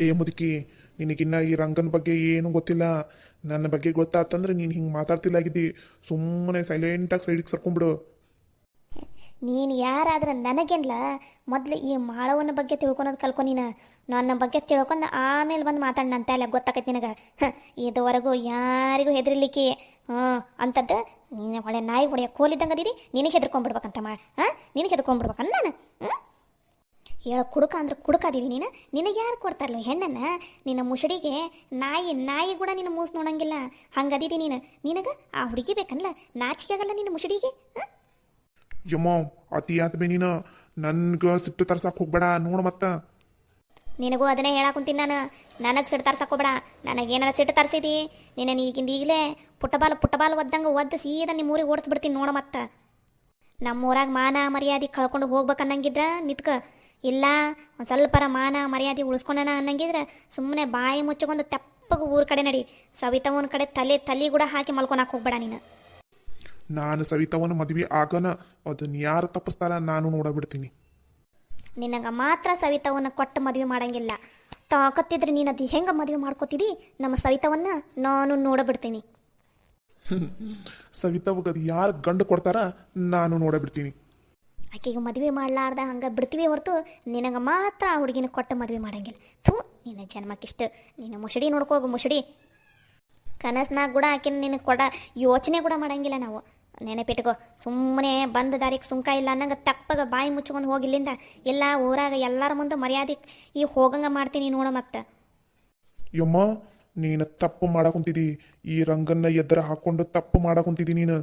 ಏ ಮುದುಕಿ, ನಿನಗಿನ್ನ ಈ ರಂಗನ ಬಗ್ಗೆ ಏನು ಗೊತ್ತಿಲ್ಲ. ನನ್ನ ಬಗ್ಗೆ ಗೊತ್ತಾತಂದ್ರೆ ನೀನು ಹಿಂಗೆ ಮಾತಾಡ್ತಿಲ್ಲಾಗಿದ್ದಿ. ಸುಮ್ಮನೆ ಸೈಲೆಂಟಾಗಿ ಸೈಡಿಗೆ ಸರ್ಕೊಂಡ್ಬಿಡು. ನೀನು ಯಾರಾದ್ರೆ ನನಗೇನ್ಲ. ಮೊದಲು ಈ ಮಾಳವನ ಬಗ್ಗೆ ತಿಳ್ಕೊಳೋದು ಕಲ್ಕೊ ನೀನು. ನನ್ನ ಬಗ್ಗೆ ತಿಳ್ಕೊಂಡು ಆಮೇಲೆ ಬಂದು ಮಾತಾಡೋಣ ಅಲ್ಲ, ಗೊತ್ತಾಕೈತಿ ನಿನಗೆ. ಇದುವರೆಗೂ ಯಾರಿಗೂ ಹೆದರ್ಲಿಕ್ಕೆ ಅಂಥದ್ದು ನೀನು ಒಳ್ಳೆ ನಾಯಿ ಹೊಡೆಯ ಕೋಲಿದ್ದಂಗೆ ಅದೀರಿ. ನಿನಗೆ ಹೆದರ್ಕೊಂಡ್ಬಿಡ್ಬೇಕಂತ ನಿನಗೆ ಹೆದರ್ಕೊಂಡ್ಬಿಡ್ಬೇಕನ್ನ ನಾನು. ಹೇಳೋ ಕುಡುಕ ಅಂದ್ರೆ ಕುಡುಕಾದೀನಿ ನೀನು. ನಿನಗೆ ಯಾರು ಕೊಡ್ತಾರಲ್ಲ ಹೆಣ್ಣನ್ನು? ನಿನ್ನ ಮುಸುಡಿಗೆ ನಾಯಿ ಕೂಡ ನಿನ್ನ ಮೂಸ್ ನೋಡಂಗಿಲ್ಲ ಹಂಗದೀದಿ ನೀನು. ನಿನಗೆ ಆ ಹುಡುಗಿ ಬೇಕಲ್ಲ, ನಾಚಿಕೆ ಆಗಲ್ಲ ನಿನ್ನ ಮುಸುಡಿಗೆ? ಯಮ್ಮೋ, ಅತಿ ಆದ್ಮೇ ನೀನು ನನ್ಗೆ ಸಿಟ್ಟು ತರ್ಸಕ್ಕೆ ಹೋಗ್ಬೇಡ. ನೋಡು ಮತ್ತ ನಿನಗೂ ಅದನ್ನೇ ಹೇಳಾಕುಂತೀನಿ ನಾನು. ನನಗೆ ಸಿಟ್ಟು ತರ್ಸಕ್ಕೋಬೇಡ. ನನಗೇನಾರ ಸಿಟ್ಟು ತರಿಸಿದಿ ನೀನು ಈಗಿಂದ ಈಗಲೇ ಪುಟ್ಟಬಾಲು ಒದ್ದಂಗೆ ಒದ್ದು ಸೀದಾ ನಿಮ್ಮ ಊರಿಗೆ ಓಡಿಸ್ಬಿಡ್ತೀನಿ ನೋಡು. ಮತ್ತೆ ನಮ್ಮೂರಾಗ ಮಾನ ಮರ್ಯಾದೆ ಕಳ್ಕೊಂಡು ಹೋಗ್ಬೇಕನ್ನಂಗಿದ್ರ ನಿತ್ಕ. ಇಲ್ಲ ಒಂದು ಸ್ವಲ್ಪರ ಮಾನ ಮರ್ಯಾದೆ ಉಳಿಸ್ಕೊಂಡನ ಅನ್ನಂಗಿದ್ರೆ ಸುಮ್ಮನೆ ಬಾಯಿ ಮುಚ್ಚಗೊಂಡು ತೆಪ್ಪಗೆ ಊರ ಕಡೆ ನಡಿ. ಸವಿತವನ ಕಡೆ ತಲೆ ಕೂಡ ಹಾಕಿ ಮಲ್ಕೊಳಕ್ಕೆ ಹೋಗ್ಬೇಡ ನೀನು. ನಾನು ಸವಿತವನ ಮದುವೆ ಆಗನ ಅದನ್ನ ಯಾರು ತಪ್ಪಿಸ್ತಾರ ನಾನು ನೋಡಬಿಡ್ತೀನಿ. ನಿನಗೆ ಮಾತ್ರ ಸವಿತವನ್ನ ಕೊಟ್ಟು ಮದುವೆ ಮಾಡಂಗಿಲ್ಲ. ತಾಕತ್ತಿದ್ರೆ ನೀನು ಅದು ಹೆಂಗೆ ಮದುವೆ ಮಾಡ್ಕೋತಿದಿ ನಮ್ಮ ಸವಿತವನ್ನ ನಾನು ನೋಡಬಿಡ್ತೀನಿ. ಸವಿತವಗದು ಯಾರು ಗಂಡು ಕೊಡ್ತಾರ ನಾನು ನೋಡಬಿಡ್ತೀನಿ. ಆಕೆಗೆ ಮದುವೆ ಮಾಡಲಾರ್ದ ಹಂಗೆ ಬಿಡ್ತೀವಿ ಹೊರತು ನಿನಗೆ ಮಾತ್ರ ಆ ಹುಡುಗಿನ ಕೊಟ್ಟು ಮದುವೆ ಮಾಡಂಗಿಲ್ಲ. ಥೂ, ನಿನ್ನ ಜನ್ಮಕ್ಕಿಷ್ಟು. ನೀನು ಮುಸುಡಿ ನೋಡ್ಕೋಗು ಮುಸುಡಿ. ಕನಸ್ನಾಗ ಕೂಡ ಆಕೆನ ನಿನಗೆ ಯೋಚನೆ ಕೂಡ ಮಾಡಂಗಿಲ್ಲ ನಾವು. ನೆನಪಿಟ್ಕೋ. ಸುಮ್ಮನೆ ಬಂದ ದಾರಿಗೆ ಸುಂಕ ಇಲ್ಲ ಅನ್ನಂಗೆ ತಪ್ಪಗ ಬಾಯಿ ಮುಚ್ಕೊಂಡು ಹೋಗಿಲ್ಲಿಂದ. ಎಲ್ಲ ಊರಾಗ ಎಲ್ಲರ ಮುಂದೆ ಮರ್ಯಾದೆ ಈ ಹೋಗಂಗೆ ಮಾಡ್ತೀನಿ ನೋಡು. ಮತ್ತೆ ಯಮ್ಮ, ನೀನು ತಪ್ಪು ಮಾಡಕುಂತಿದಿ. ಈ ರಂಗನ್ನ ಎದುರು ಹಾಕೊಂಡು ತಪ್ಪು ಮಾಡಕುಂತಿದಿ ನೀನು.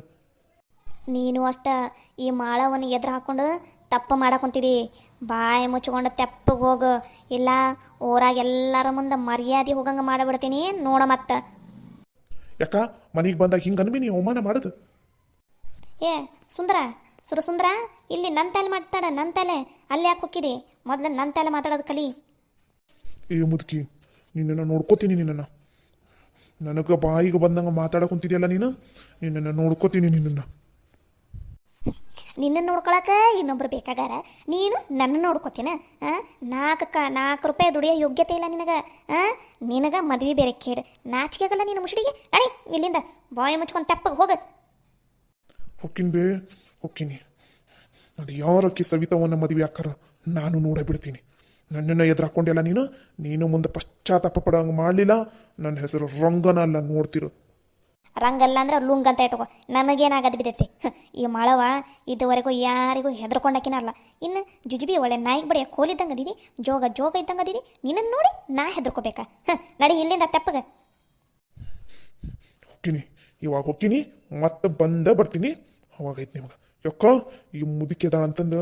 ನೀನು ಅಷ್ಟ ಈ ಮಾಳವನ್ನು ಎದುರು ಹಾಕ್ಕೊಂಡು ತಪ್ಪು ಮಾಡಕೊಂತಿದಿ. ಬಾಯಿ ಮುಚ್ಕೊಂಡು ತೆಪ್ಪಗೆ ಹೋಗು. ಇಲ್ಲ ಊರಾಗ ಎಲ್ಲರ ಮುಂದೆ ಮರ್ಯಾದೆ ಹೋಗಂಗೆ ಮಾಡಿಬಿಡ್ತೀನಿ ನೋಡ. ಮತ್ತೆ ಯಾಕ ಮನೆಗೆ ಬಂದಾಗ ಹಿಂಗೆ ಅನ್ಬಿ ನೀ ಅವಮಾನ ಮಾಡೋದು? ಏ ಸುಂದರ, ಇಲ್ಲಿ ನನ್ನ ತಲೆ ಮಾತಾಡ. ನನ್ನ ತಲೆ ಅಲ್ಲಿ ಯಾಕೆ ಹೋಗಿದಿ? ಮೊದಲು ನನ್ನ ತಲೆ ಮಾತಾಡೋದು ಕಲಿ. ಏ ಮುದುಕಿ, ನಿನ್ನನ್ನು ನೋಡ್ಕೋತೀನಿ. ನನಗೆ ಬಾಯಿಗೆ ಬಂದಂಗೆ ಮಾತಾಡಕುಂತಿದ್ಯಲ್ಲ ನೀನು. ನಿನ್ನನ್ನು ನೋಡ್ಕೋತೀನಿ. ನಿನ್ನನ್ನು ನೋಡ್ಕೊಳಕ್ಕೆ ಇನ್ನೊಬ್ರು ಬೇಕಾಗಾರ ನೀನು ನನ್ನ ನೋಡ್ಕೋತೀನ? 4 ರೂಪಾಯಿ ದುಡಿಯೋ ಯೋಗ್ಯತೆ ಇಲ್ಲ ನಿನಗೆ ಮದ್ವೆ ಬೇರೆ ಕೇಡು. ನಾಚಿಕೆ ಆಗಲ್ಲ ನಿನ್ನ ಮುಸುಡಿಗೆ? ಅಡಿ ಇಲ್ಲಿಂದ ಬಾಯಿ ಮುಚ್ಕೊಂಡು ತೆಪ್ಪಗೆ ಹೋಗ. ಹೊಕ್ಕಿನಿ. ಅದು ಯಾರಕ್ಕೆ ಸವಿತವನ್ನ ಮದುವೆ ಹಾಕಾರ ನಾನು ನೋಡಬಿಡ್ತೀನಿ. ನನ್ನನ್ನು ಎದುರು ಹಾಕೊಂಡೆಲ್ಲ ನೀನು ಮುಂದೆ ಪಶ್ಚಾತ್ತಾಪ ಪಡೋಂಗೆ ಮಾಡಲಿಲ್ಲ. ನನ್ನ ಹೆಸರು ರಂಗನ ಅಲ್ಲ, ನೋಡ್ತಿರು. ರಂಗಲ್ಲ ಅಂದ್ರೆ ಲುಂಗ್ ಅಂತ ಇಟ್ಕೋ. ನಮಗೇನಾಗದು ಬಿದ್ದೈತಿ? ಈ ಮಳವ ಇದುವರೆಗೂ ಯಾರಿಗೂ ಹೆದರ್ಕೊಂಡಾಕಿನಲ್ಲ. ಇನ್ನು ಜುಜುಬಿ ಒಳ್ಳೆ ನಾಯಿಗೆ ಬಡಿಯ ಕೋಲಿದ್ದಂಗೆ ಅದಿದಿ, ಜೋಗ ಇದ್ದಂಗೆ ಅದಿದಿ. ನಿನ್ನನ್ನು ನೋಡಿ ನಾ ಹೆದರ್ಕೋಬೇಕಾ? ನಡಿ ಇಲ್ಲಿಂದ ತೆಪ್ಪಗೆ. ಹೊಕ್ಕಿನಿ ಮತ್ತೆ ಬರ್ತೀನಿ. ಅವಾಗೈತಿ ನಿಮ್ಗೆ ಯಾಕ ಈ ಮುದುಕಿದಾಳಂತಂದು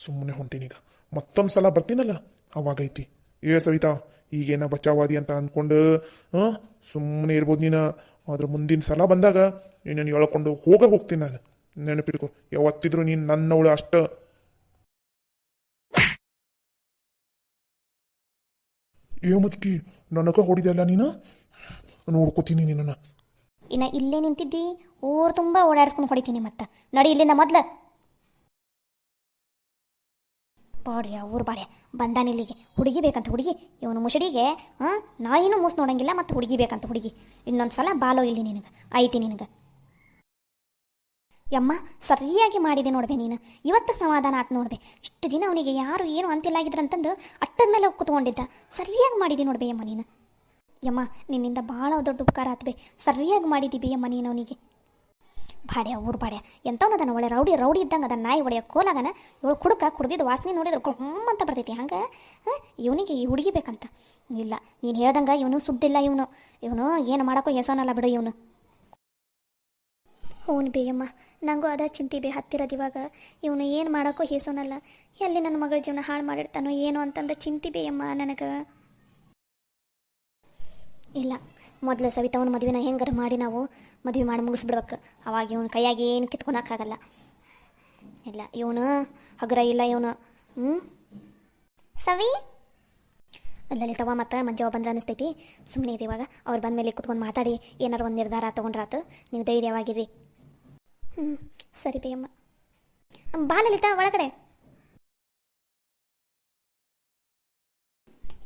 ಸುಮ್ಮನೆ ಹೊಂಟೀನಿ. ಈಗ ಮತ್ತೊಂದು ಸಲ ಬರ್ತೀನಲ್ಲ ಅವಾಗೈತಿ. ಏ ಸವಿತಾ, ಈಗೇನ ಬಚಾವಾದಿ ಅಂತ ಅಂದ್ಕೊಂಡು ಸುಮ್ಮನೆ ಇರ್ಬೋದು ನೀನು. ಆದ್ರೆ ಮುಂದಿನ ಸಲ ಬಂದಾಗ ನೀನು ಹೇಳ್ಕೊಂಡು ಹೋಗ್ತೀನಿ ನಾನು. ನೆನಪಿಟ್ಕೊ, ಯಾವತ್ತಿದ್ರು ನೀನು ನನ್ನವಳು ಅಷ್ಟ. ಏ ಮುದುಕಿ, ನನಗ ಹೊಡಿದಲ್ಲ ನೀನು. ನೋಡ್ಕೋತೀನಿ ನಿನ್ನ. ಇನ್ನು ಇಲ್ಲೇ ನಿಂತಿದ್ದಿ, ಊರು ತುಂಬ ಓಡಾಡ್ಸ್ಕೊಂಡು ಹೊಡಿತೀನಿ. ಮತ್ತೆ ನಡಿ ಇಲ್ಲಿಂದ ಮೊದ್ಲು. ಬಾಡ್ಯ ಊರು ಬಾಡ್ಯ ಬಂದಾನಿಲ್ಲಿಗೆ. ಹುಡುಗಿ ಬೇಕಂತ ಹುಡುಗಿ. ಇವನು ಮುಸುಡಿಗೆ ನಾಯಿನೂ ಮೂಸ್ ನೋಡಂಗಿಲ್ಲ. ಮತ್ತು ಹುಡುಗಿ ಬೇಕಂತ ಹುಡುಗಿ. ಇನ್ನೊಂದು ಸಲ ಬಾಲೋ ಇಲ್ಲಿ ನಿನಗೆ ಐತಿ ನಿನಗೆ. ಯಮ್ಮ ಸರಿಯಾಗಿ ಮಾಡಿದೆ ನೋಡ್ಬೆ ನೀನು. ಇವತ್ತು ಸಮಾಧಾನ ಆತು ನೋಡ್ಬೆ. ಇಷ್ಟು ದಿನ ಅವನಿಗೆ ಯಾರು ಏನು ಅಂತಿಲ್ಲಾಗಿದ್ರಂತಂದು ಅಟ್ಟದ ಮೇಲೆ ಹೋಗಿ ಕೂತ್ಕೊಂಡಿದ್ದ. ಸರಿಯಾಗಿ ಮಾಡಿದೆ ನೋಡ್ಬೆ ಯಮ್ಮ ನೀನು. ಯಮ್ಮ ನಿನ್ನಿಂದ ಭಾಳ ದೊಡ್ಡ ಉಪಕಾರ ಆತ್ಬೆ. ಸರಿಯಾಗಿ ಮಾಡಿದ್ದೀವಿ ಯಮ್ಮ ನೀನು ಅವನಿಗೆ. ಬಾಡ್ಯ ಊರು ಬಾಡ್ಯ ಎಂಥವನದನ ಒಳ್ಳೆ ರೌಡಿ ಇದ್ದಂಗೆ ಅದನ್ನ ನಾಯಿ ಒಡೆಯ ಕೋಲಾಗನ. ಇವಳು ಕುಡಿದಿದ್ದು ವಾಸನೆ ನೋಡಿದ್ರೆ ಕೊಮ್ಮಂತ ಬರ್ತೈತಿ. ಹಂಗೆ ಇವನಿಗೆ ಈ ಹುಡುಗಿ ಬೇಕಂತ. ಇಲ್ಲ, ನೀನು ಹೇಳ್ದಂಗೆ ಇವನು ಸುದ್ದಿಲ್ಲ. ಇವನು ಏನು ಮಾಡೋಕ್ಕೋ ಹೆಸನಲ್ಲ ಬಿಡು ಇವನು. ಹ್ಞೂ ಬೇಯಮ್ಮ, ನನಗೂ ಅದ ಚಿಂತೆ ಬೇ ಹತ್ತಿರದು. ಇವಾಗ ಇವನು ಏನು ಮಾಡೋಕ್ಕೋ ಹೆಸನಲ್ಲ. ಎಲ್ಲಿ ನನ್ನ ಮಗಳ ಜೀವನ ಹಾಳು ಮಾಡಿರ್ತಾನೋ ಏನೋ ಅಂತಂದು ಚಿಂತೆ ಬೇಯಮ್ಮ ನನಗೆ. ಇಲ್ಲ, ಮೊದಲು ಸವಿತವನ ಮದುವೆನ ಹೆಂಗಾರ ಮಾಡಿ ನಾವು ಮದುವೆ ಮಾಡಿ ಮುಗಿಸ್ಬಿಡ್ಬೇಕು. ಅವಾಗ ಇವನು ಕೈಯಾಗಿ ಏನು ಕಿತ್ಕೊಳಕ್ಕಾಗಲ್ಲ. ಇಲ್ಲ, ಇವನು ಹಗುರ ಇಲ್ಲ ಇವನು. ಸವಿ ಲಲಿತವ ಮತ್ತು ಮಂಜವ್ವ ಬಂದ್ರೆ ಅನಿಸ್ತೈತಿ. ಸುಮ್ಮನೆ ಇರಿ. ಇವಾಗ ಅವ್ರು ಬಂದ ಮೇಲೆ ಕುತ್ಕೊಂಡು ಮಾತಾಡಿ ಏನಾರು ಒಂದು ನಿರ್ಧಾರ ತೊಗೊಂಡ್ರಾತು. ನೀವು ಧೈರ್ಯವಾಗಿರ್ರಿ. ಸರಿ ಬೇಯಮ್ಮ. ಬಾ ಲಲಿತಾ ಒಳಗಡೆ.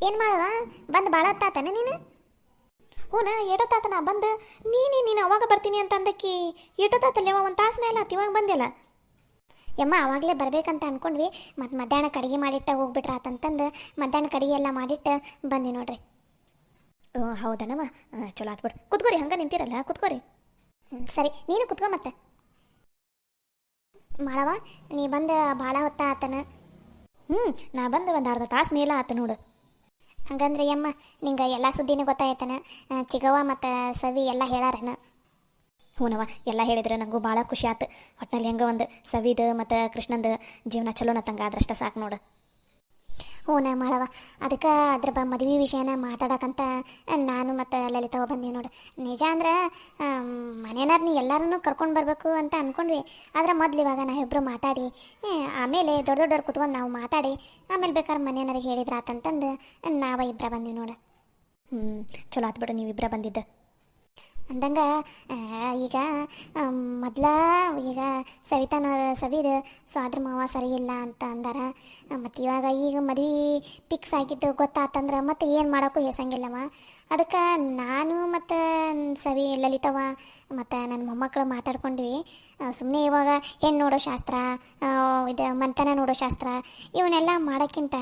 ಏನು ಮಾಡವ ಬಂದು ಭಾಳ ಹೊತ್ತಾತನ ನೀನು? ಹ್ಞೂ ಏಟೊತ್ತಾತನ ಬಂದು ನೀನು ಅವಾಗ ಬರ್ತೀನಿ ಅಂತ ಅಂದಕ್ಕಿ ಏಟೊತ್ತಾತಲ್ಲ ಒಂದು ತಾಸು ಮೇಲೆ ಆತು ಇವಾಗ ಬಂದಿಲ್ಲ. ಯಮ್ಮ ಆವಾಗಲೇ ಬರ್ಬೇಕಂತ ಅಂದ್ಕೊಂಡ್ವಿ, ಮತ್ತು ಮಧ್ಯಾಹ್ನಕ್ಕೆ ಅಡುಗೆ ಮಾಡಿಟ್ಟ ಹೋಗ್ಬಿಟ್ರಾತಂತಂದು ಮಧ್ಯಾಹ್ನಕ್ಕೆ ಅಡುಗೆ ಎಲ್ಲ ಮಾಡಿಟ್ಟು ಬಂದಿ ನೋಡ್ರಿ. ಹೌದನಮ್ಮ, ಚಲೋ ಆತ್ಬಿಡು. ಕುತ್ಕೋರಿ, ಹಂಗೆ ನಿಂತಿರಲ್ಲ, ಕುತ್ಕೋರಿ. ಸರಿ, ನೀನು ಕುತ್ಕೊ ಮತ್ತೆ. ಮಾಡವ ನೀ ಬಂದು ಭಾಳ ಹೊತ್ತ ಆತನ? ನಾ ಬಂದು ಒಂದು ಅರ್ಧ ತಾಸು ಮೇಲೆ ಆತ ನೋಡು. ಹಂಗಂದ್ರೆ ಯಮ್ಮ ನಿಂಗೆ ಎಲ್ಲ ಸುದ್ದಿನೂ ಗೊತ್ತಾಯ್ತನ? ಚಿಗವ್ವ ಮತ್ತು ಸವಿ ಎಲ್ಲ ಹೇಳಾರನ? ಹ್ಞೂನವ, ಎಲ್ಲ ಹೇಳಿದ್ರೆ ನನಗೂ ಭಾಳ ಖುಷಿ ಆಯ್ತು. ಒಟ್ಟಿನಲ್ಲಿ ಹೆಂಗೆ ಒಂದು ಸವಿದು ಮತ್ತು ಕೃಷ್ಣಂದು ಜೀವನ ಚಲೋನ ತಂಗ ಆದ್ರಷ್ಟ ಸಾಕು ನೋಡು. ಹ್ಞೂ ಮಾಡವ, ಅದಕ್ಕೆ ಅದ್ರ ಮದುವೆ ವಿಷಯನ ಮಾತಾಡೋಕ್ಕಂತ ನಾನು ಮತ್ತು ಲಲಿತವ ಬಂದೀವಿ ನೋಡು. ನಿಜ ಅಂದ್ರೆ ಮನೆಯವ್ರು ನೀ ಎಲ್ಲರೂ ಕರ್ಕೊಂಡು ಬರಬೇಕು ಅಂತ ಅಂದ್ಕೊಂಡ್ವಿ. ಆದ್ರೆ ಮೊದ್ಲು ಇವಾಗ ನಾವಿಬ್ಬರು ಮಾತಾಡಿ ಆಮೇಲೆ ದೊಡ್ಡವ್ರು ಕುತ್ಕೊಂಡು ನಾವು ಮಾತಾಡಿ ಆಮೇಲೆ ಬೇಕಾದ್ರೆ ಮನೆಯವ್ರಿಗೆ ಹೇಳಿದ್ರೆ ಆತಂತಂದು ನಾವು ಇಬ್ಬರ ಬಂದೀವಿ ನೋಡು. ಚಲೋ ಆತು ಬಿಡು ನೀವಿಬ್ಬರ ಬಂದಿದ್ದು. ಅಂದಂಗೆ ಈಗ ಮೊದ್ಲ ಈಗ ಸವಿದು ಸ್ವಾದ್ರ ಮಾವ ಸರಿ ಇಲ್ಲ ಅಂತ ಅಂದಾರ. ಮತ್ತು ಈಗ ಮದುವೆ ಫಿಕ್ಸ್ ಆಗಿದ್ದು ಗೊತ್ತಾತಂದ್ರೆ ಮತ್ತೆ ಏನು ಮಾಡೋಕ್ಕೂ ಹೆಸಂಗಿಲ್ಲವ. ಅದಕ್ಕೆ ನಾನು ಮತ್ತು ಸವಿ ಲಲಿತವ ಮತ್ತು ನನ್ನ ಮೊಮ್ಮಕ್ಕಳು ಮಾತಾಡ್ಕೊಂಡ್ವಿ. ಸುಮ್ಮನೆ ಇವಾಗ ಹೆಣ್ಣು ನೋಡೋ ಶಾಸ್ತ್ರ, ಇದು ಮಂತನ ನೋಡೋ ಶಾಸ್ತ್ರ ಇವನ್ನೆಲ್ಲ ಮಾಡೋಕ್ಕಿಂತ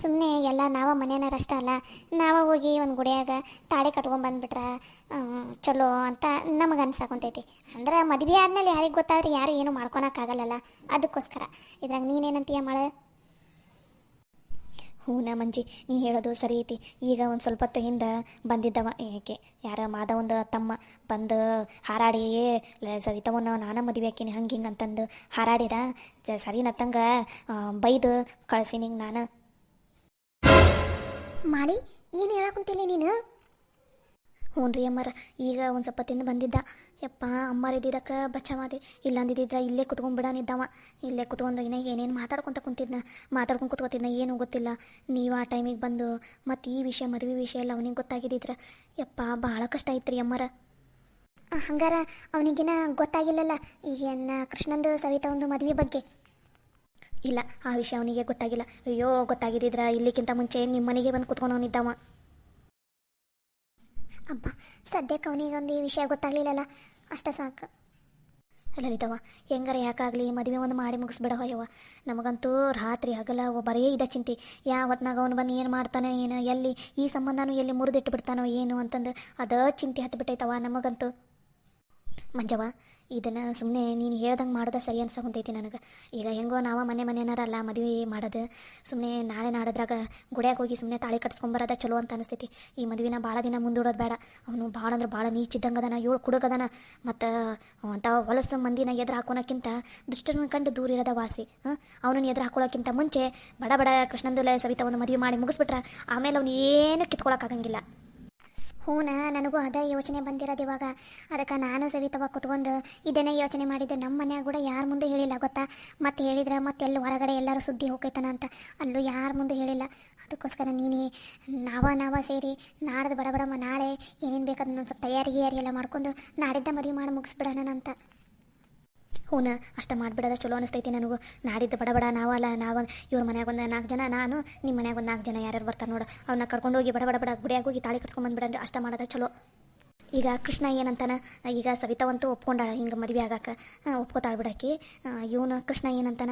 ಸುಮ್ಮನೆ ಎಲ್ಲ ನಾವು ಮನೆಯವ್ರಷ್ಟೇ ಅಲ್ಲ, ನಾವು ಹೋಗಿ ಒಂದು ಗುಡಿಯಾಗ ತಾಳಿ ಕಟ್ಕೊಂಡ್ಬಂದ್ಬಿಟ್ರೆ ಚಲೋ ಅಂತ ನಮಗೆ ಅನ್ಸಕೊಂತೈತಿ. ಅಂದ್ರೆ ಮದುವೆ ಆದಮೇಲೆ ಯಾರಿಗೆ ಗೊತ್ತಾದ್ರೆ ಯಾರು ಏನು ಮಾಡ್ಕೊಳಕ್ಕಾಗಲ್ಲಲ್ಲ, ಅದಕ್ಕೋಸ್ಕರ. ಇದ್ರಾಗ ನೀನೇನಂತೀಯ ಮಾಡ? ಹ್ಞೂ ಮಂಜಿ, ನೀ ಹೇಳೋದು ಸರಿ ಐತಿ. ಈಗ ಒಂದು ಸ್ವಲ್ಪ ಹೊತ್ತು ಹಿಂದೆ ಬಂದಿದ್ದವ ಏಕೆ ಯಾರ ಮಾಧವಂದು ತಮ್ಮ ಬಂದು ಹಾರಾಡಿ ಸವಿತವನ್ನ ನಾನು ಮದುವೆ ಹಾಕಿನಿ ಹಂಗೆ ಹಿಂಗೆ ಅಂತಂದು ಹಾರಾಡಿದ. ಸರಿನತ್ತಂಗೆ ಬೈದು ಕಳಿಸಿ ನಿಂಗೆ ನಾನು. ಮಾಡಿ ಏನು ಹೇಳಕ್ಕಂತೀನಿ ನೀನು? ಹ್ಞೂ ರೀ ಅಮ್ಮರ, ಈಗ ಒಂದು ಸ್ವಲ್ಪ ತಿಂದು ಬಂದಿದ್ದ. ಯಪ್ಪ ಅಮ್ಮರ ಇದ್ದಿದ್ದಕ್ಕೆ ಬಚಾವಾದೆ, ಇಲ್ಲ ಅಂದಿದ್ದಿದ್ರೆ ಇಲ್ಲೇ ಕುತ್ಕೊಂಡ್ಬಿಡನಿದ್ದವ. ಇಲ್ಲೇ ಕುತ್ಕೊಂಡು ಏನೇನು ಮಾತಾಡ್ಕೊತ ಮಾತಾಡ್ಕೊಂಡು ಕುತ್ಕೋತಿದ್ನ, ಏನೂ ಗೊತ್ತಿಲ್ಲ. ನೀವು ಆ ಟೈಮಿಗೆ ಬಂದು ಮತ್ತು ಈ ವಿಷಯ ಮದುವೆ ವಿಷಯ ಎಲ್ಲ ಅವನಿಗೆ ಗೊತ್ತಾಗಿದ್ದಿದ್ರೆ ಯಪ್ಪ ಭಾಳ ಕಷ್ಟ ಐತ್ರಿ ಅಮ್ಮರ. ಹಂಗಾರ ಅವನಿಗೇನ ಗೊತ್ತಾಗಿಲ್ಲಲ್ಲ ಈಗೇನ ಕೃಷ್ಣಂದು ಸವಿತಾ ಮದುವೆ ಬಗ್ಗೆ? ಇಲ್ಲ, ಆ ವಿಷಯ ಅವನಿಗೆ ಗೊತ್ತಾಗಿಲ್ಲ. ಅಯ್ಯೋ ಗೊತ್ತಾಗಿದ್ದಿದ್ರೆ ಇಲ್ಲಿಕ್ಕಿಂತ ಮುಂಚೆ ನಿಮ್ಮ ಮನೆಗೆ ಬಂದು ಕುತ್ಕೊಂಡವನಿದ್ದವ. ಅಬ್ಬ, ಸದ್ಯಕ್ಕೆ ಅವನಿಗೊಂದು ಈ ವಿಷಯ ಗೊತ್ತಾಗಲಿಲ್ಲಲ್ಲ, ಅಷ್ಟೇ ಸಾಕು. ಲಲಿತವ್ವ, ಹೆಂಗಾರ ಯಾಕಾಗಲಿ ಮದುವೆ ಒಂದು ಮಾಡಿ ಮುಗಿಸ್ಬಿಡವ ಯವ್ವ. ನಮಗಂತೂ ರಾತ್ರಿ ಹಗಲ ಬರೀ ಇದ ಚಿಂತೆ. ಯಾವತ್ನಾಗ ಅವನು ಬಂದು ಏನು ಮಾಡ್ತಾನೆ ಏನು, ಎಲ್ಲಿ ಈ ಸಂಬಂಧನೂ ಎಲ್ಲಿ ಮುರಿದಿಟ್ಟು ಬಿಡ್ತಾನೋ ಏನು ಅಂತಂದು ಅದ ಚಿಂತೆ ಹತ್ತಿಬಿಟ್ಟೈತವ ನಮಗಂತೂ. ಮಂಜವ್ವ, ಇದನ್ನು ಸುಮ್ಮನೆ ನೀನು ಹೇಳ್ದಂಗೆ ಮಾಡೋದು ಸರಿ ಅನ್ಸಕೊಂತೈತಿ ನನಗೆ. ಈಗ ಹೆಂಗೋ ನಾವು ಮನೆಯನ್ನಾರಲ್ಲ ಮದುವೆ ಮಾಡೋದು, ಸುಮ್ಮನೆ ನಾಳೆ ನಾಡದ್ರಾಗ ಗುಡಿಯಾಗ ಹೋಗಿ ಸುಮ್ಮನೆ ತಾಳಿ ಕಟ್ಸ್ಕೊಂಬರೋದ ಚಲೋ ಅಂತ ಅನಿಸ್ತೈತಿ. ಈ ಮದುವೆನ ಭಾಳ ದಿನ ಮುಂದೂಡೋದು ಬೇಡ. ಅವನು ಭಾಳ ಅಂದ್ರೆ ಭಾಳ ನೀಚಿದ್ದಂಗದನ, 7 ಕುಡುಗದನ. ಮತ್ತು ಅಂಥ ಹೊಲಸು ಮಂದಿನ ಎದುರು ಹಾಕೋಣಕ್ಕಿಂತ ದುಷ್ಟರನ್ನ ಕಂಡು ದೂರ ಇರೋದ ವಾಸಿ. ಅವನನ್ನು ಎದುರು ಹಾಕೊಳ್ಳೋಕ್ಕಿಂತ ಮುಂಚೆ ಬಡ ಕೃಷ್ಣಂದುಲೆ ಸವಿತಾ ಒಂದು ಮದುವೆ ಮಾಡಿ ಮುಗಿಸ್ಬಿಟ್ರೆ ಆಮೇಲೆ ಅವನು ಏನು ಕಿತ್ಕೊಳಕ್ಕಾಗಂಗಿಲ್ಲ. ಹೂನ, ನನಗೂ ಅದೇ ಯೋಚನೆ ಬಂದಿರೋದು ಇವಾಗ. ಅದಕ್ಕೆ ನಾನು ಸವಿತವ ಕುತ್ಕೊಂಡು ಇದನ್ನೇ ಯೋಚನೆ ಮಾಡಿದ್ದೆ. ನಮ್ಮ ಮನ್ಯಾಗ ಕೂಡ ಯಾರ ಮುಂದೆ ಹೇಳಿಲ್ಲ ಗೊತ್ತಾ. ಮತ್ತೆ ಹೇಳಿದ್ರೆ ಮತ್ತೆ ಎಲ್ಲಿ ಹೊರಗಡೆ ಎಲ್ಲರೂ ಸುದ್ದಿ ಹೋಗ್ತೈತಾನ ಅಂತ ಅಲ್ಲೂ ಯಾರ ಮುಂದೆ ಹೇಳಿಲ್ಲ. ಅದಕ್ಕೋಸ್ಕರ ನೀನೇ ನಾವ ಸೇರಿ ನಾಡ್ದು ಬಡ ನಾಳೆ ಏನೇನು ಬೇಕಾದ್ರೆ ಸ್ವಲ್ಪ ತಯಾರಿ ಎಲ್ಲ ಮಾಡ್ಕೊಂಡು ನಾಡಿದ್ದ ಮದುವೆ ಮಾಡಿ ಮುಗಿಸ್ಬಿಡೋಣ ಅಂತ. ಹೂನ, ಅಷ್ಟ ಮಾಡಿಬಿಡೋದ ಚಲೋ ಅನಿಸ್ತೈತಿ ನನಗೂ. ನಾಡಿದ್ದು ಬಡ ನಾವಲ್ಲ, ನಾವು ಇವ್ರ ಮನ್ಯಾಗ ಒಂದು 4 ಜನ, ನಾನು ನಿಮ್ಮ ಮನ್ಯಾಗ ಒಂದು 4 ಜನ ಯಾರ್ಯಾರು ಬರ್ತಾರೆ ನೋಡು, ಅವನ್ನ ಕರ್ಕೊಂಡೋಗಿ ಬಡ ಗುಡಿಯಾಗ ಹೋಗಿ ತಾಳಿ ಕಟ್ಸ್ಕೊಂಡ್ಬಂದ್ಬಿಡಂದ್ರೆ ಅಷ್ಟ ಮಾಡೋದ ಚಲೋ. ಈಗ ಕೃಷ್ಣ ಏನಂತಾನ, ಈಗ ಸವಿತಾವಂತೂ ಒಪ್ಕೊಂಡಾಳ ಹಿಂಗೆ ಮದುವೆ ಆಗಾಕ, ಒಪ್ಕೋತಾಳ ಬಿಡಾಕಿ. ಇವನು ಕೃಷ್ಣ ಏನಂತಾನ?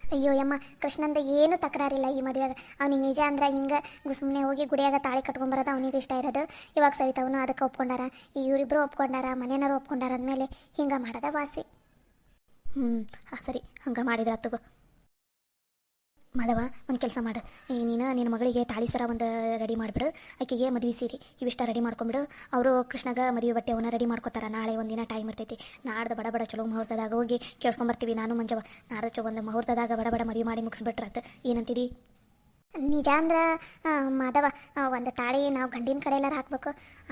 ಅಯ್ಯೋ ಯಮ್ಮ, ಕೃಷ್ಣಂದ ಏನು ತಕರಾರಿಲ್ಲ ಈ ಮದುವೆಯಾಗ. ಅವ್ನಿಗೆ ನಿಜ ಅಂದ್ರೆ ಹಿಂಗೆ ಸುಮ್ಮನೆ ಹೋಗಿ ಗುಡಿಯಾಗ ತಾಳಿ ಕಟ್ಕೊಂಬರೋದು ಅವನಿಗೆ ಇಷ್ಟ ಇರೋದು. ಇವಾಗ ಸವಿತಾವನು ಅದಕ್ಕೆ ಒಪ್ಕೊಂಡಾರ, ಇವರಿಬ್ಬರು ಒಪ್ಕೊಂಡಾರ, ಮನೆಯವರು ಒಪ್ಕೊಂಡಾರ ಅಂದಮೇಲೆ ಹಿಂಗೆ ಮಾಡೋದ ವಾಸಿ. ಸರಿ, ಹಂಗೆ ಮಾಡಿದ್ರೆ ತಗೋ. ಮಾಧವ, ಒಂದು ಕೆಲಸ ಮಾಡು, ನೀನು ನಿನ್ನ ಮಗಳಿಗೆ ತಾಳಿ ಸರ ಒಂದು ರೆಡಿ ಮಾಡಿಬಿಡು, ಆಕೆಗೆ ಮದುವೆ ಸೀರೆ ಇವಿಷ್ಟ ರೆಡಿ ಮಾಡ್ಕೊಂಬಿಡು. ಅವರು ಕೃಷ್ಣಗ ಮದುವೆ ಬಟ್ಟೆ ಅವನ್ನ ರೆಡಿ ಮಾಡ್ಕೋತಾರೆ. ನಾಳೆ ಒಂದಿನ ಟೈಮ್ ಇರ್ತೈತಿ. ನಾಡ್ದು ಬಡ ಚಲೋ ಮುಹೂರ್ತದಾಗ ಹೋಗಿ ಕೇಳಿಸ್ಕೊಂಬರ್ತೀವಿ ನಾನು ಮಂಜವ. ನಾಡ್ದು ಒಂದು ಮುಹೂರ್ತದಾಗ ಬಡ ಮದುವೆ ಮಾಡಿ ಮುಗಿಸ್ಬಿಟ್ರತ್. ಏನಂತೀರಿ? ನಿಜ ಅಂದ್ರೆ ಮಾಧವ, ಒಂದು ತಾಳಿ ನಾವು ಗಂಡಿನ ಕಡೆ ಎಲ್ಲಾರು ಹಾಕ್ಬೇಕು.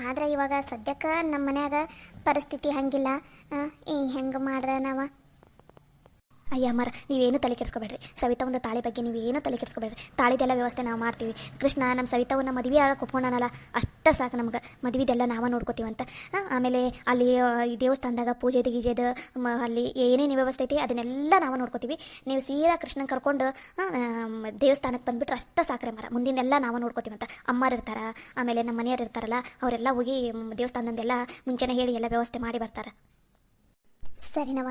ಆದರೆ ಇವಾಗ ಸದ್ಯಕ್ಕೆ ನಮ್ಮ ಮನ್ಯಾಗ ಪರಿಸ್ಥಿತಿ ಹಂಗಿಲ್ಲ. ಹೆಂಗೆ ಮಾಡ್ದೆ ನಾವು? ಅಯ್ಯ ಅಮ್ಮರ ನೀವೇನು ತಲೆ ಕೆಡಿಸ್ಕೊಬೇಡ್ರಿ. ಸವಿತಾ ಒಂದು ತಾಳಿ ಬಗ್ಗೆ ನೀವೇನು ತಲೆ ಕೆಡಿಸ್ಕೊಬೇಡ್ರಿ. ತಾಳಿದೆಲ್ಲ ವ್ಯವಸ್ಥೆ ನಾವು ಮಾಡ್ತೀವಿ. ಕೃಷ್ಣ ನಮ್ಮ ಸವಿತಾವನ್ನ ಮದುವೆ ಆಗಕ್ಕೆ ಒಪ್ಕೊಂಡಾನಲ್ಲ, ಅಷ್ಟ ಸಾಕು ನಮ್ಗೆ. ಮದುವೆದೆಲ್ಲ ನಾವು ನೋಡ್ಕೋತೀವಂತ. ಆಮೇಲೆ ಅಲ್ಲಿ ಈ ದೇವಸ್ಥಾನದಾಗ ಪೂಜೆದು ಗೀಜೆದು ಅಲ್ಲಿ ಏನೇನು ವ್ಯವಸ್ಥೆ ಐತಿ ಅದನ್ನೆಲ್ಲ ನಾವು ನೋಡ್ಕೋತೀವಿ. ನೀವು ಸೀದಾ ಕೃಷ್ಣನ ಕರ್ಕೊಂಡು ದೇವಸ್ಥಾನಕ್ಕೆ ಬಂದುಬಿಟ್ರೆ ಅಷ್ಟ ಸಾಕ್ರೆ ಮರ. ಮುಂದಿಂದೆಲ್ಲ ನಾವು ನೋಡ್ಕೋತೀವಂತ. ಅಮ್ಮರು ಇರ್ತಾರೆ, ಆಮೇಲೆ ನಮ್ಮ ಮನೆಯವ್ರು ಇರ್ತಾರಲ್ಲ, ಅವರೆಲ್ಲ ಹೋಗಿ ದೇವಸ್ಥಾನದಿಂದೆಲ್ಲ ಮುಂಚೆನೇ ಹೇಳಿ ಎಲ್ಲ ವ್ಯವಸ್ಥೆ ಮಾಡಿ ಬರ್ತಾರೆ. ಸರಿ ನಾವು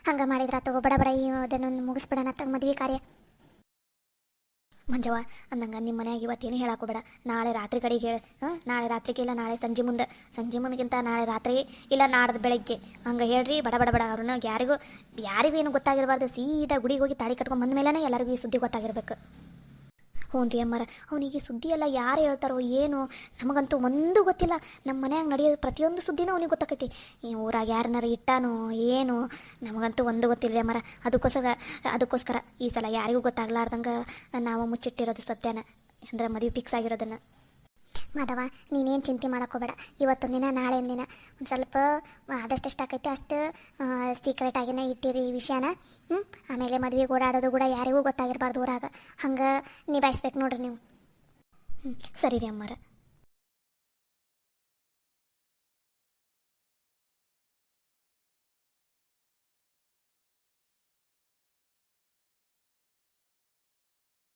ಹಂಗೆ ಮಾಡಿದ್ರೆ ತಗೋ, ಬಡ ಬಡ ಅದನ್ನು ಮುಗಿಸ್ಬಿಡೋಣ ತಗ ಮದುವೆ ಕಾರ್ಯ. ಮಂಜವ್ವ ಅಂದಂಗೆ ನಿಮ್ಮ ಮನ್ಯಾಗ ಇವತ್ತೇನು ಹೇಳಾಕೋಬೇಡ. ನಾಳೆ ರಾತ್ರಿ ಕಡೆಗೆ ಹೇಳಿ. ನಾಳೆ ರಾತ್ರಿಗೆ ಇಲ್ಲ ನಾಳೆ ಸಂಜೆ ಮುಂದೆಗಿಂತ ನಾಳೆ ರಾತ್ರಿ ಇಲ್ಲ ನಾಡ್ದು ಬೆಳಗ್ಗೆ ಹಂಗೆ ಹೇಳ್ರಿ. ಬಡ ಬಡ ಬಡ ಅವ್ರನ್ನ ಯಾರಿಗೂ ಏನು ಗೊತ್ತಾಗಿರಬಾರ್ದು. ಸೀದಾ ಗುಡಿಗೆ ಹೋಗಿ ತಾಳಿ ಕಟ್ಕೊಂಡು ಬಂದ ಮೇಲೇ ಎಲ್ಲರಿಗೂ ಈ ಸುದ್ದಿ ಗೊತ್ತಾಗಿರ್ಬೇಕು. ಹ್ಞೂ ರೀ ಅಮ್ಮರ, ಅವನಿಗೆ ಸುದ್ದಿ ಎಲ್ಲ ಯಾರು ಹೇಳ್ತಾರೋ ಏನು, ನಮಗಂತೂ ಒಂದೂ ಗೊತ್ತಿಲ್ಲ. ನಮ್ಮ ಮನ್ಯಾಗ ನಡೆಯೋ ಪ್ರತಿಯೊಂದು ಸುದ್ದಿನೂ ಅವನಿಗೆ ಗೊತ್ತಾಕೈತಿ. ಈ ಊರಾಗ ಯಾರನ್ನಾರು ಇಟ್ಟಾನೋ ಏನು, ನಮಗಂತೂ ಒಂದು ಗೊತ್ತಿಲ್ಲ ರೀ ಅಮ್ಮರ. ಅದಕ್ಕೋಸ್ಕರ ಈ ಸಲ ಯಾರಿಗೂ ಗೊತ್ತಾಗ್ಲಾರ್ದಂಗೆ ನಾವು ಮುಚ್ಚಿಟ್ಟಿರೋದು ಸತ್ಯನ, ಅಂದ್ರೆ ಮದುವೆ ಫಿಕ್ಸ್ ಆಗಿರೋದನ್ನು. ಮಾಧವ ನೀನೇನು ಚಿಂತೆ ಮಾಡೋಕ್ಕೋಬೇಡ. ಇವತ್ತೊಂದು ದಿನ ನಾಳೆ ಒಂದಿನ ಒಂದು ಸ್ವಲ್ಪ ಆದಷ್ಟು ಆಕೈತೆ ಅಷ್ಟು ಸೀಕ್ರೆಟಾಗಿನೇ ಇಟ್ಟಿರಿ ಈ ವಿಷಯನ. ಆಮೇಲೆ ಮದುವೆಗೆ ಓಡಾಡೋದು ಕೂಡ ಯಾರಿಗೂ ಗೊತ್ತಾಗಿರಬಾರ್ದು ಊರಾಗ. ಹಂಗೆ ನಿಭಾಯಿಸ್ಬೇಕು ನೋಡ್ರಿ ನೀವು. ಸರಿ ರೀ ಅಮ್ಮರ.